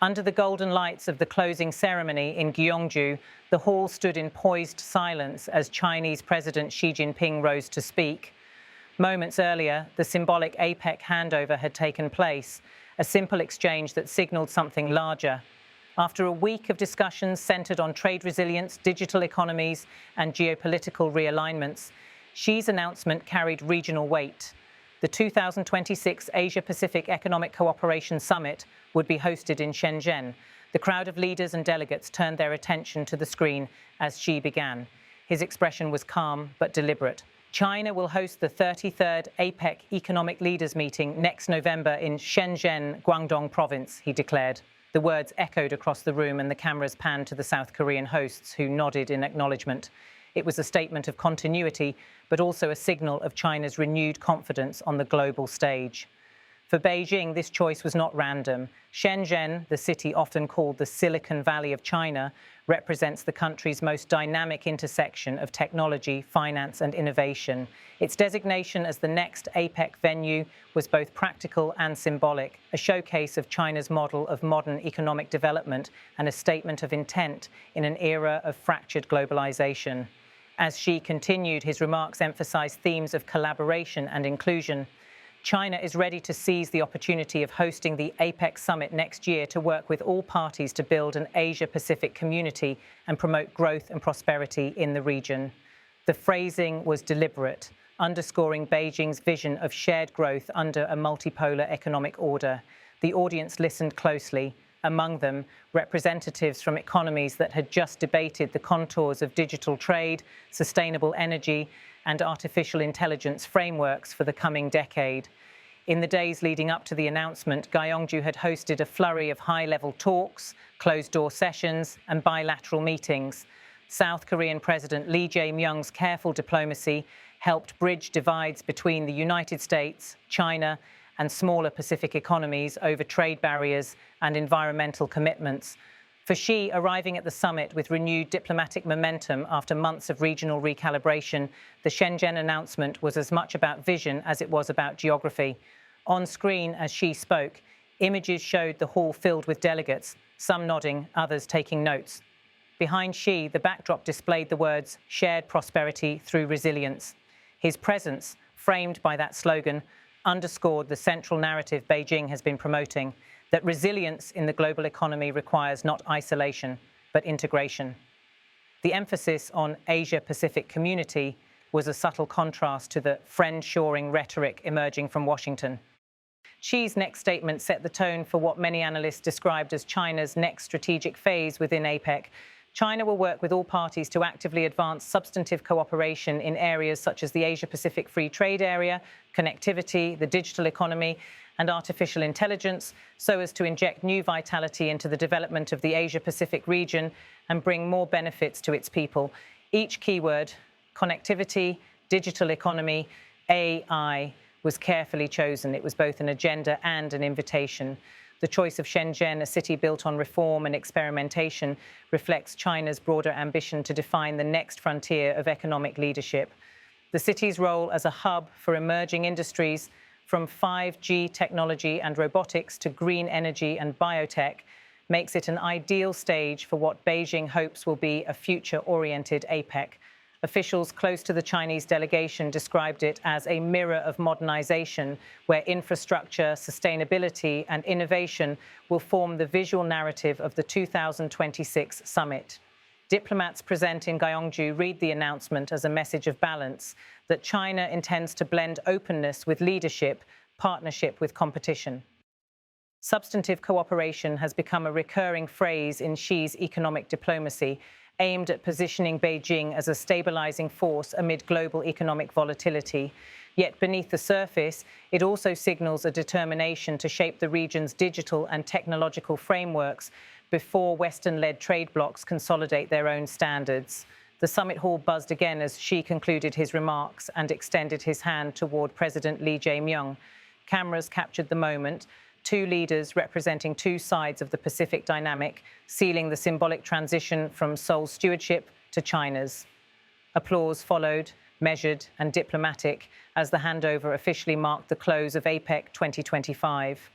Under the golden lights of the closing ceremony in Gyeongju, the hall stood in poised silence as Chinese President Xi Jinping rose to speak. Moments earlier, the symbolic APEC handover had taken place, a simple exchange that signaled something larger. After a week of discussions centered on trade resilience, digital economies, and geopolitical realignments, Xi's announcement carried regional weight. The 2026 Asia-Pacific Economic Cooperation Summit would be hosted in Shenzhen. The crowd of leaders and delegates turned their attention to the screen as Xi began. His expression was calm but deliberate. China will host the 33rd APEC Economic Leaders Meeting next November in Shenzhen, Guangdong Province, he declared. The words echoed across the room and the cameras panned to the South Korean hosts, who nodded in acknowledgement. It was a statement of continuity, but also a signal of China's renewed confidence on the global stage. For Beijing, this choice was not random. Shenzhen, the city often called the Silicon Valley of China, represents the country's most dynamic intersection of technology, finance, and innovation. Its designation as the next APEC venue was both practical and symbolic, a showcase of China's model of modern economic development and a statement of intent in an era of fractured globalization. As Xi continued, his remarks emphasized themes of collaboration and inclusion. China is ready to seize the opportunity of hosting the APEC Summit next year to work with all parties to build an Asia-Pacific community and promote growth and prosperity in the region. The phrasing was deliberate, underscoring Beijing's vision of shared growth under a multipolar economic order. The audience listened closely. Among them, representatives from economies that had just debated the contours of digital trade, sustainable energy, and artificial intelligence frameworks for the coming decade. In the days leading up to the announcement, Gyeongju had hosted a flurry of high-level talks, closed-door sessions, and bilateral meetings. South Korean President Lee Jae-myung's careful diplomacy helped bridge divides between the United States, China, and smaller Pacific economies over trade barriers and environmental commitments. For Xi, arriving at the summit with renewed diplomatic momentum after months of regional recalibration, the Shenzhen announcement was as much about vision as it was about geography. On screen, as Xi spoke, images showed the hall filled with delegates, some nodding, others taking notes. Behind Xi, the backdrop displayed the words, "Shared prosperity through resilience." His presence, framed by that slogan, underscored the central narrative Beijing has been promoting, that resilience in the global economy requires not isolation, but integration. The emphasis on Asia-Pacific community was a subtle contrast to the friend-shoring rhetoric emerging from Washington. Xi's next statement set the tone for what many analysts described as China's next strategic phase within APEC. China will work with all parties to actively advance substantive cooperation in areas such as the Asia-Pacific Free Trade Area, connectivity, the digital economy, and artificial intelligence, so as to inject new vitality into the development of the Asia-Pacific region and bring more benefits to its people. Each keyword, connectivity, digital economy, AI, was carefully chosen. It was both an agenda and an invitation. The choice of Shenzhen, a city built on reform and experimentation, reflects China's broader ambition to define the next frontier of economic leadership. The city's role as a hub for emerging industries, from 5G technology and robotics to green energy and biotech, makes it an ideal stage for what Beijing hopes will be a future-oriented APEC. Officials close to the Chinese delegation described it as a mirror of modernization, where infrastructure, sustainability, and innovation will form the visual narrative of the 2026 summit. Diplomats present in Gyeongju read the announcement as a message of balance, that China intends to blend openness with leadership, partnership with competition. Substantive cooperation has become a recurring phrase in Xi's economic diplomacy, aimed at positioning Beijing as a stabilizing force amid global economic volatility. Yet beneath the surface, it also signals a determination to shape the region's digital and technological frameworks before Western-led trade blocs consolidate their own standards. The summit hall buzzed again as Xi concluded his remarks and extended his hand toward President Lee Jae-myung. Cameras captured the moment, two leaders representing two sides of the Pacific dynamic, sealing the symbolic transition from Seoul's stewardship to China's. Applause followed, measured and diplomatic, as the handover officially marked the close of APEC 2025.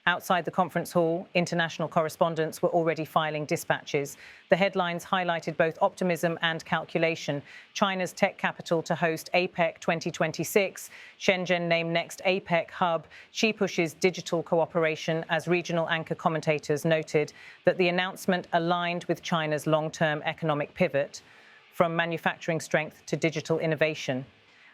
Outside the conference hall, international correspondents were already filing dispatches. The headlines highlighted both optimism and calculation. China's tech capital to host APEC 2026, Shenzhen named next APEC hub. Xi pushes digital cooperation, as regional anchor commentators noted that the announcement aligned with China's long-term economic pivot from manufacturing strength to digital innovation,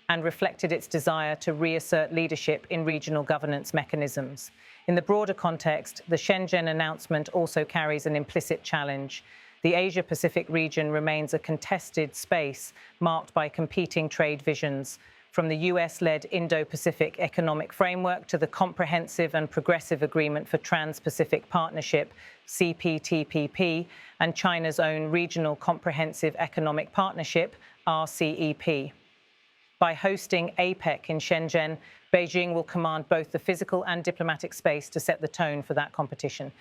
and reflected its desire to reassert leadership in regional governance mechanisms. In the broader context, the Shenzhen announcement also carries an implicit challenge. The Asia-Pacific region remains a contested space marked by competing trade visions, from the US-led Indo-Pacific Economic Framework to the Comprehensive and Progressive Agreement for Trans-Pacific Partnership, CPTPP, and China's own Regional Comprehensive Economic Partnership, RCEP. By hosting APEC in Shenzhen, Beijing will command both the physical and diplomatic space to set the tone for that competition.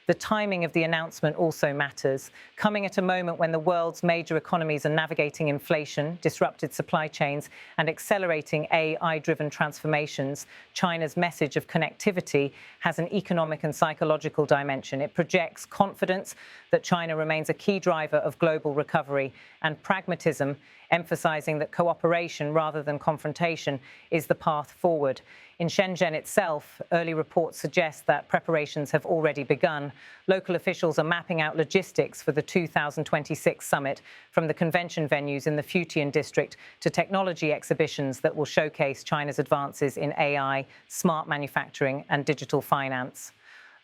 The timing of the announcement also matters. Coming at a moment when the world's major economies are navigating inflation, disrupted supply chains, and accelerating AI-driven transformations, China's message of connectivity has an economic and psychological dimension. It projects confidence that China remains a key driver of global recovery, and pragmatism, emphasizing that cooperation rather than confrontation is the path forward. In Shenzhen itself, early reports suggest that preparations have already begun. Local officials are mapping out logistics for the 2026 summit, from the convention venues in the Futian district to technology exhibitions that will showcase China's advances in AI, smart manufacturing, and digital finance.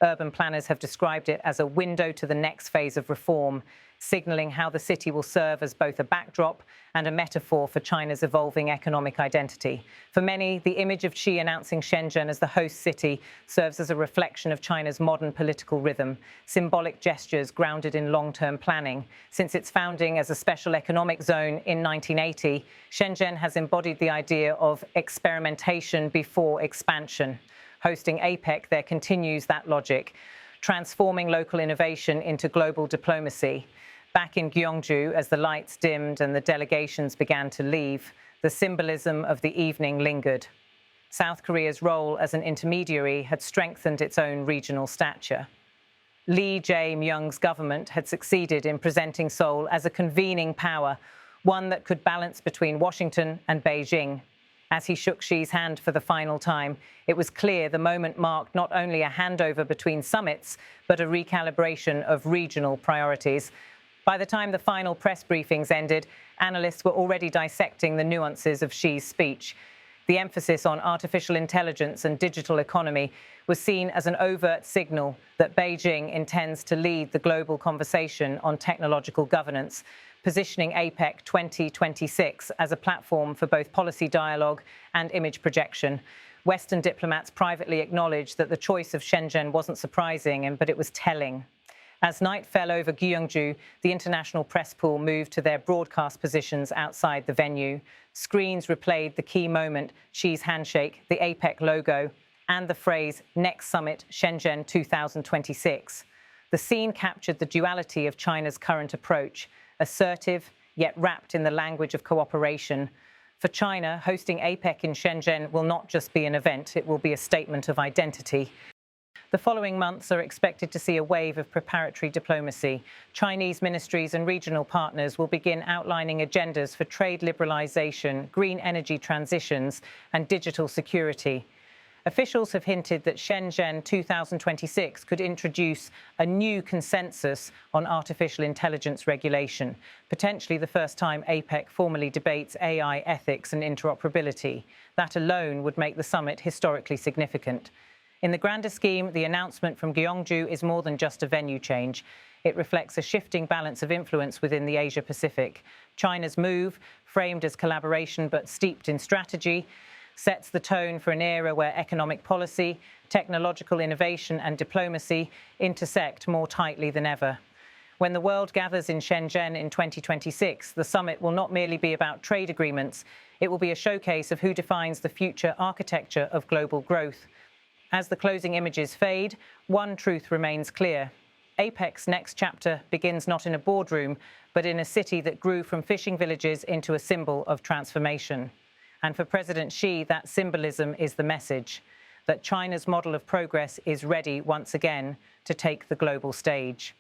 Urban planners have described it as a window to the next phase of reform, signaling how the city will serve as both a backdrop and a metaphor for China's evolving economic identity. For many, the image of Xi announcing Shenzhen as the host city serves as a reflection of China's modern political rhythm, symbolic gestures grounded in long-term planning. Since its founding as a special economic zone in 1980, Shenzhen has embodied the idea of experimentation before expansion. Hosting APEC there continues that logic, transforming local innovation into global diplomacy. Back in Gyeongju, as the lights dimmed and the delegations began to leave, the symbolism of the evening lingered. South Korea's role as an intermediary had strengthened its own regional stature. Lee Jae-myung's government had succeeded in presenting Seoul as a convening power, one that could balance between Washington and Beijing. As he shook Xi's hand for the final time, it was clear the moment marked not only a handover between summits, but a recalibration of regional priorities. By the time the final press briefings ended, analysts were already dissecting the nuances of Xi's speech. The emphasis on artificial intelligence and digital economy was seen as an overt signal that Beijing intends to lead the global conversation on technological governance, positioning APEC 2026 as a platform for both policy dialogue and image projection. Western diplomats privately acknowledged that the choice of Shenzhen wasn't surprising, but it was telling. As night fell over Gyeongju, the international press pool moved to their broadcast positions outside the venue. Screens replayed the key moment, Xi's handshake, the APEC logo, and the phrase, "Next Summit, Shenzhen 2026. The scene captured the duality of China's current approach, assertive, yet wrapped in the language of cooperation. For China, hosting APEC in Shenzhen will not just be an event, it will be a statement of identity. The following months are expected to see a wave of preparatory diplomacy. Chinese ministries and regional partners will begin outlining agendas for trade liberalization, green energy transitions, and digital security. Officials have hinted that Shenzhen 2026 could introduce a new consensus on artificial intelligence regulation, potentially the first time APEC formally debates AI ethics and interoperability. That alone would make the summit historically significant. In the grander scheme, the announcement from Gyeongju is more than just a venue change. It reflects a shifting balance of influence within the Asia-Pacific. China's move, framed as collaboration but steeped in strategy, sets the tone for an era where economic policy, technological innovation, and diplomacy intersect more tightly than ever. When the world gathers in Shenzhen in 2026, the summit will not merely be about trade agreements. It will be a showcase of who defines the future architecture of global growth. As the closing images fade, one truth remains clear. APEC's next chapter begins not in a boardroom, but in a city that grew from fishing villages into a symbol of transformation. And for President Xi, that symbolism is the message. that China's model of progress is ready once again to take the global stage.